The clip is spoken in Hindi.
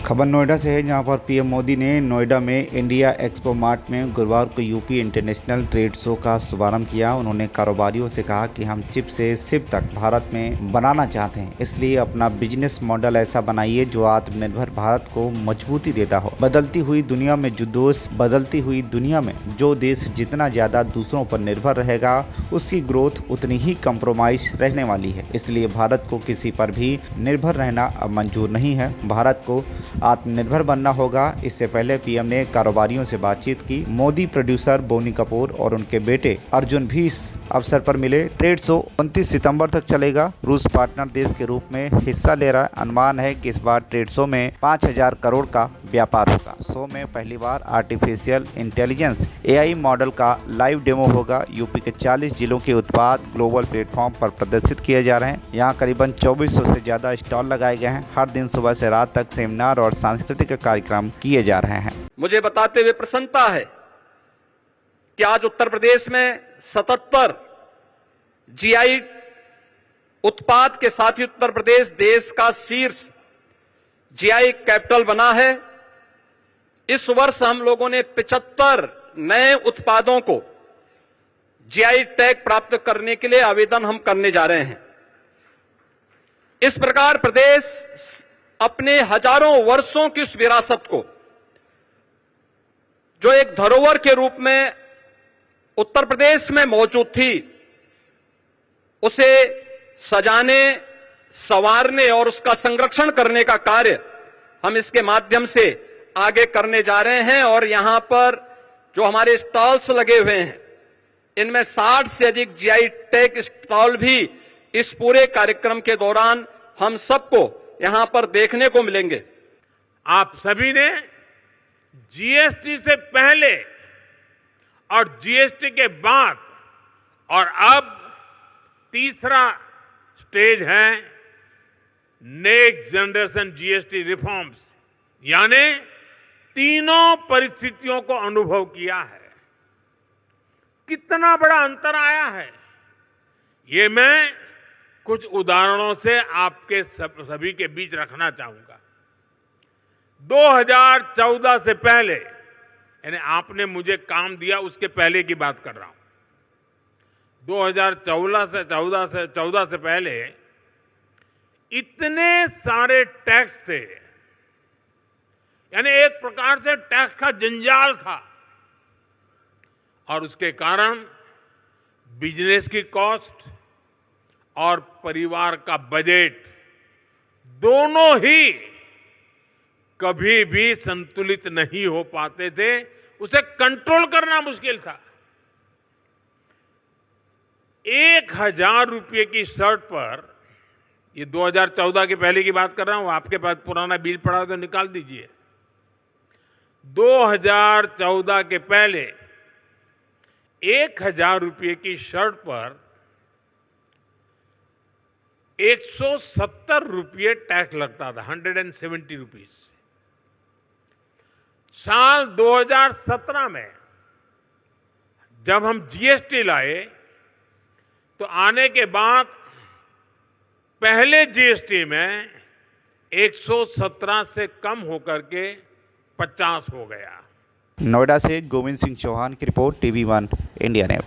खबर नोएडा से है, जहां पर पीएम मोदी ने नोएडा में इंडिया एक्सपो मार्ट में गुरुवार को यूपी इंटरनेशनल ट्रेड शो का शुभारंभ किया। उन्होंने कारोबारियों से कहा कि हम चिप से सिप तक भारत में बनाना चाहते हैं, इसलिए अपना बिजनेस मॉडल ऐसा बनाइए जो आत्मनिर्भर भारत को मजबूती देता हो। बदलती हुई दुनिया में जो देश जितना ज्यादा दूसरों पर निर्भर रहेगा, उसकी ग्रोथ उतनी ही कम्प्रोमाइज रहने वाली है। इसलिए भारत को किसी पर भी निर्भर रहना अब मंजूर नहीं है। भारत को आत्मनिर्भर बनना होगा। इससे पहले पीएम ने कारोबारियों से बातचीत की। मोदी प्रोड्यूसर बोनी कपूर और उनके बेटे अर्जुन भी इस अवसर पर मिले। ट्रेड शो 29 सितंबर तक चलेगा। रूस पार्टनर देश के रूप में हिस्सा ले रहा है। अनुमान है कि इस बार ट्रेड शो में 5000 करोड़ का व्यापार होगा। शो में पहली बार आर्टिफिशियल इंटेलिजेंस एआई मॉडल का लाइव डेमो होगा। यूपी के 40 जिलों के उत्पाद ग्लोबल प्लेटफॉर्म पर प्रदर्शित किए जा रहे हैं। यहाँ करीबन 2400 से ज्यादा स्टॉल लगाए गए हैं। हर दिन सुबह से रात तक सेमिनार और सांस्कृतिक कार्यक्रम किए जा रहे हैं। मुझे बताते हुए प्रसन्नता है कि आज उत्तर प्रदेश में 77 जीआई उत्पाद के साथ ही उत्तर प्रदेश देश का शीर्ष जीआई कैपिटल बना है। इस वर्ष हम लोगों ने 75 नए उत्पादों को जीआई टैग प्राप्त करने के लिए आवेदन हम करने जा रहे हैं। इस प्रकार प्रदेश अपने हजारों वर्षों की उस विरासत को, जो एक धरोहर के रूप में उत्तर प्रदेश में मौजूद थी, उसे सजाने, संवारने और उसका संरक्षण करने का कार्य हम इसके माध्यम से आगे करने जा रहे हैं। और यहां पर जो हमारे स्टॉल्स लगे हुए हैं, इनमें 60 से अधिक जीआई टैग स्टॉल भी इस पूरे कार्यक्रम के दौरान हम सबको यहां पर देखने को मिलेंगे। आप सभी ने जीएसटी से पहले और जीएसटी के बाद और अब तीसरा स्टेज है नेक्स्ट जनरेशन जीएसटी रिफॉर्म्स, यानी तीनों परिस्थितियों को अनुभव किया है। कितना बड़ा अंतर आया है, ये मैं कुछ उदाहरणों से आपके सभी के बीच रखना चाहूंगा। 2014 से पहले, यानी आपने मुझे काम दिया उसके पहले की बात कर रहा हूं। 2014 से पहले इतने सारे टैक्स थे, यानी एक प्रकार से टैक्स का जंजाल था, और उसके कारण बिजनेस की कॉस्ट और परिवार का बजट दोनों ही कभी भी संतुलित नहीं हो पाते थे। उसे कंट्रोल करना मुश्किल था। 1000 रुपये की शर्ट पर, ये 2014 के पहले की बात कर रहा हूं, आपके पास पुराना बिल पड़ा हो तो निकाल दीजिए। 2014 के पहले 1000 रुपये की शर्ट पर 170 रुपये टैक्स लगता था, 170 रुपीज। साल 2017 में जब हम जीएसटी लाए, तो आने के बाद पहले जीएसटी में 117 से कम होकर के 50 हो गया। नोएडा से गोविंद सिंह चौहान की रिपोर्ट, TV1 इंडिया नेट।